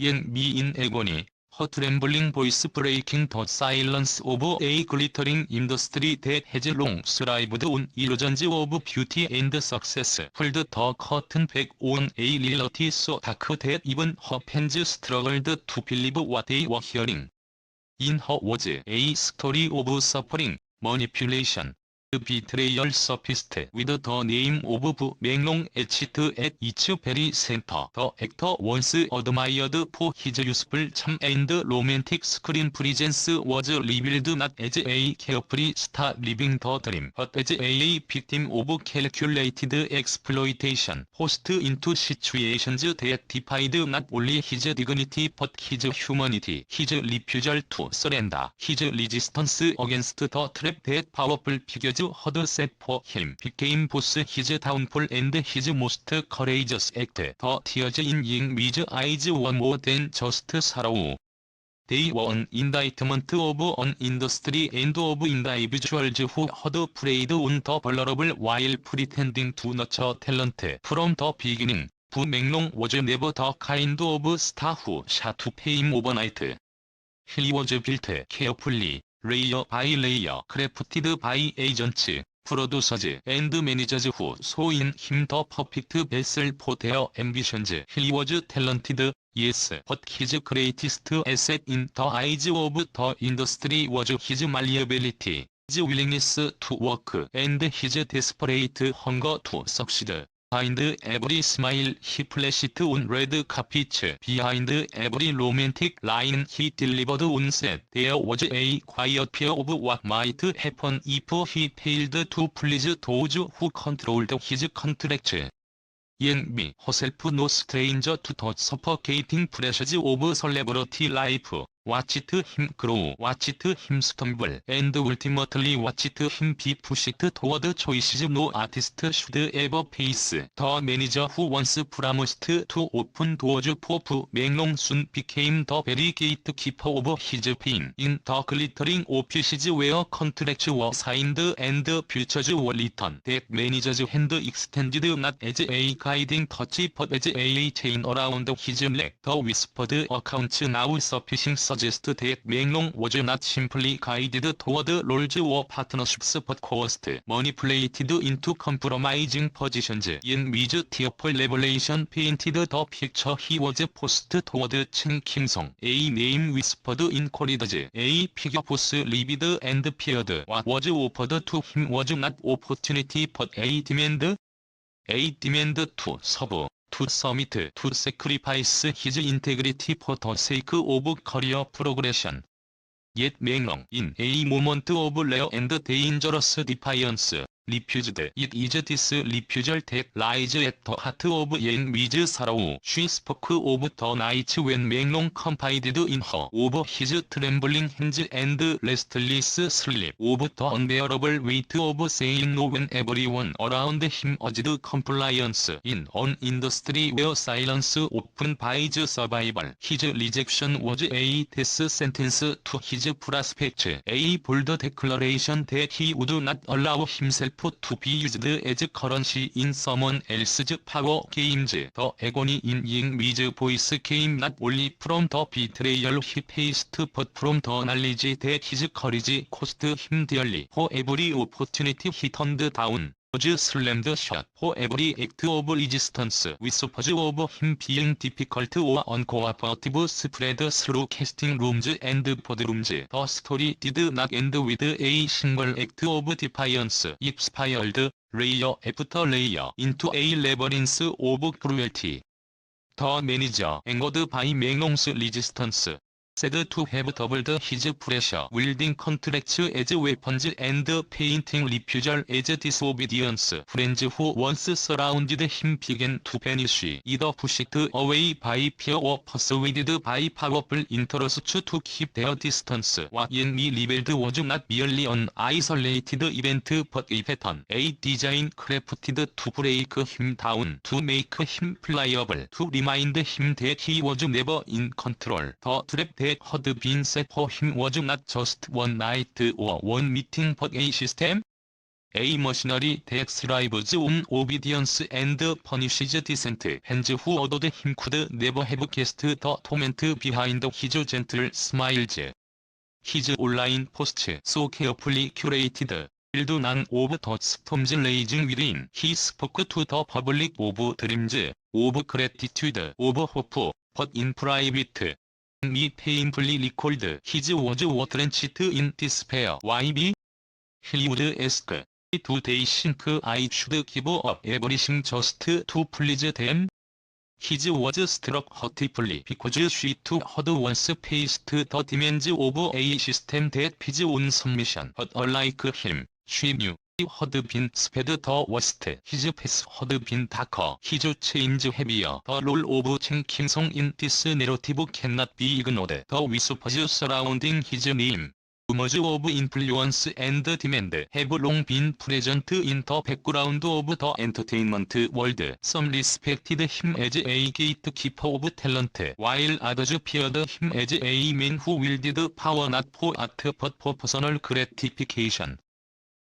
옌 미인 에고니, her trembling voice breaking the silence of a glittering industry that has long thrived on illusions of beauty and success. Pulled the curtain back on a reality so dark that even her fans struggled to believe what they were hearing. In her was a story of suffering, manipulation, betrayal surfaced with the name of Bu Menglong etched at its very center. The actor once admired for his youthful charm and romantic screen presence was revealed not as a carefree star living the dream, but as a victim of calculated exploitation, forced into situations that defied not only his dignity but his humanity. His refusal to surrender, his resistance against the trap that powerful figures had set for him became both his downfall and his most courageous act. The tears in Yingmi's eyes were more than just sorrow. They were an indictment of an industry and of individuals who had preyed on the vulnerable while pretending to nurture talent. From the beginning, Bu Menglong was never the kind of star who shot to fame overnight. He was built carefully, layer by layer, crafted by agents, producers, and managers who saw in him the perfect vessel for their ambitions. He was talented, yes, but his greatest asset in the eyes of the industry was his malleability, his willingness to work, and his desperate hunger to succeed. Behind every smile he flashed on red carpets, behind every romantic line he delivered on set, there was a quiet fear of what might happen if he failed to please those who controlled his contracts. Yingmi, herself no stranger to the suffocating pressures of celebrity life, watched him grow, watched him stumble, and ultimately watched him be pushed toward choices no artist should ever face. The manager who once promised to open doors for Bu Menglong soon became the very gatekeeper of his pain. In the glittering offices where contracts were signed and futures were written, that manager's hand extended not as a guiding touch but as a chain around his neck. The whispered accounts now surfacing suggest that Menglong was not simply guided toward roles or partnerships but coerced, manipulated into compromising positions. Yingmi's tearful revelation painted the picture he was forced toward Chen Kim-sung, a name whispered in corridors, a figure both livid and feared. What was offered to him was not opportunity but a demand. A demand to serve, to submit, to sacrifice his integrity for the sake of career progression. Yet Menglong, in a moment of rare and dangerous defiance, refused. It is this refusal that lies at the heart of Yingmi's sorrow. She spoke of the nights when Menglong confided in her, of his trembling hands and restless sleep, of the unbearable weight of saying no when everyone around him urged compliance. In an industry where silence often buys survival, his rejection was a death sentence to his prospects, a bold declaration that he would not allow himself to be used as currency in someone else's power games. The agony in Yingmi's voice came not only from the betrayal he faced but from the knowledge that his courage cost him dearly. For every opportunity he turned down, was slammed shut. For every act of resistance, whispers of him being difficult or uncooperative spread through casting rooms and boardrooms. The story did not end with a single act of defiance. It spiraled, layer after layer, into a labyrinth of cruelty. The manager, angered by Menglong's resistance, said to have doubled his pressure, wielding contracts as weapons and painting refusal as disobedience. Friends who once surrounded him began to vanish, either pushed away by fear or persuaded by powerful interests to keep their distance. What Yingmi revealed was not merely an isolated event but a pattern, a design crafted to break him down, to make him pliable, to remind him that he was never in control. The trap that had been set for him was not just one night or one meeting but a system. A machinery that thrives on obedience and punishes dissent. Hands who adored him could never have guessed the torment behind his gentle smiles. His online posts, so carefully curated, filled none of the storms raging within. He spoke to the public of dreams, of gratitude, of hope, but in private. Me painfully recalled his was drenched in despair. Why me? He would ask. Do they think I should give up everything just to please them? His was struck hurtfully because she too had once faced the demands of a system that feeds on submission. But unlike him, she knew he had been spared the worst. His path had been darker, his chains heavier. The role of Chen Kim-sung in this narrative cannot be ignored. The whispers surrounding his name, rumors of influence and demand, have long been present in the background of the entertainment world. Some respected him as a gatekeeper of talent, while others feared him as a man who wielded power not for art but for personal gratification.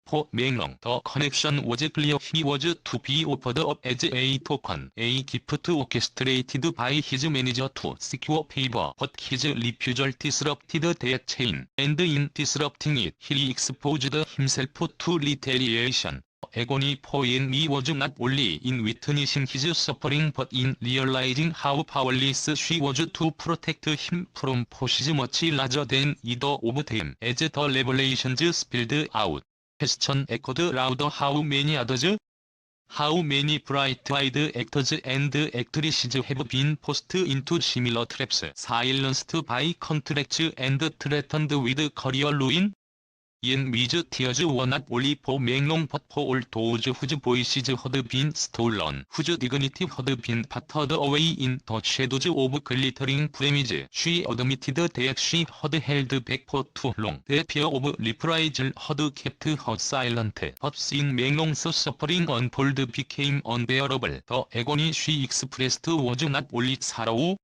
For Maeng-rong, the connection was clear. He was to be offered up as a token, a gift orchestrated by his manager to secure favor, but his refusal disrupted that chain, and in disrupting it, he exposed himself to retaliation. Agony for me was not only in witnessing his suffering but in realizing how powerless she was to protect him from forces much larger than either of them. As the revelations spilled out, question echoed louder. How many others? How many bright-eyed actors and actresses have been forced into similar traps, silenced by contracts and threatened with career ruin? Yen Wi's tears were not only for Maeng-rong but for all those whose voices had been stolen, whose dignity had been battered away in the shadows of glittering premises. She admitted that she had held back for too long. The fear of reprisal had kept her silent, but seeing Maeng-rong's suffering unfold became unbearable. The agony she expressed was not only sorrow,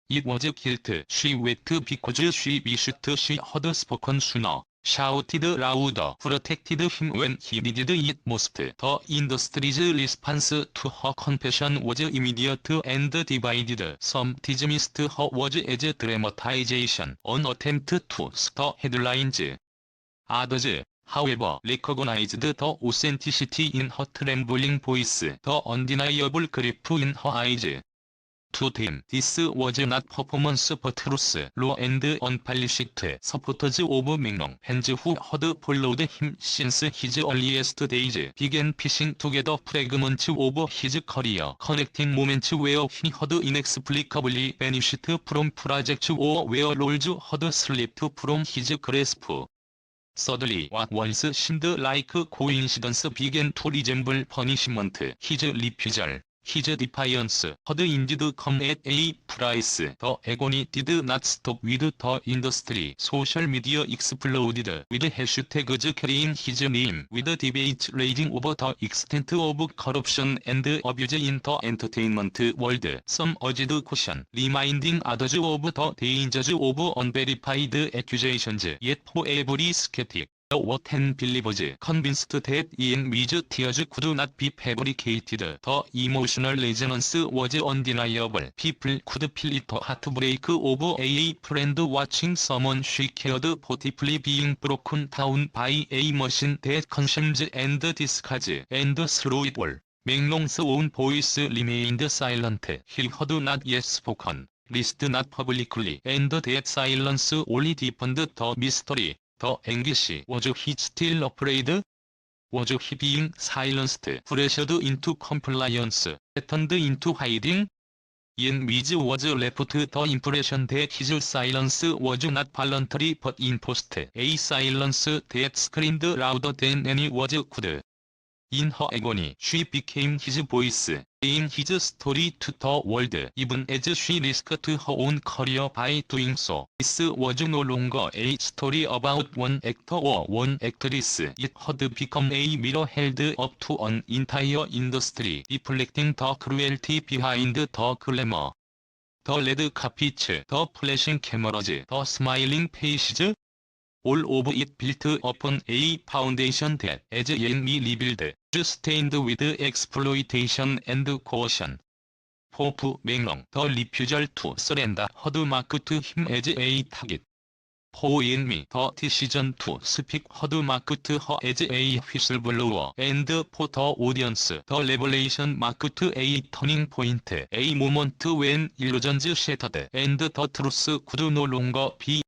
it was guilt. She wept because she wished she had spoken sooner, shouted louder, protected him when he needed it most. The industry's response to her confession was immediate and divided. Some dismissed her words as dramatization, an attempt to stir headlines. Others, however, recognized the authenticity in her trembling voice, the undeniable grief in her eyes. To them, this was not performance but truth. Raw and unpolished supporters of Maeng-rong, fans who had followed him since his earliest days, began piecing together fragments of his career, connecting moments where he had inexplicably vanished from projects or where roles had slipped from his grasp. Suddenly, what once seemed like coincidence began to resemble punishment. His refusal, his defiance, had indeed come at a price. The agony did not stop with the industry. Social media exploded, with hashtags carrying his name, with debates raging over the extent of corruption and abuse in the entertainment world. Some urged caution, reminding others of the dangers of unverified accusations. Yet for every skeptic, there were 10 believers convinced that Yen Wi's tears could not be fabricated. The emotional resonance was undeniable. People could feel the heartbreak of a friend watching someone she cared for deeply being broken down by a machine that consumes and discards. And through it all, Maeng-rong's own voice remained silent. He had not yet spoken, at least not publicly, and that silence only deepened the mystery. The anguish. Was he still afraid? Was he being silenced, pressured into compliance, threatened into hiding? Yen Wiz was left the impression that his silence was not voluntary but imposed, a silence that screamed louder than any words could. In her agony, she became his voice, saying his story to the world, even as she risked her own career by doing so. This was no longer a story about one actor or one actress. It had become a mirror held up to an entire industry, reflecting the cruelty behind the glamour. The red carpets, the flashing cameras, the smiling faces. all of it built upon a foundation that as yet me rebuild, stained with exploitation and coercion. Fourth, 맹롱, the refusal to surrender had marked him as a target. For me, the decision to speak had marked her as a whistleblower, and for the audience, the revelation marked a turning point, a moment when illusions shattered, and the truth could no longer be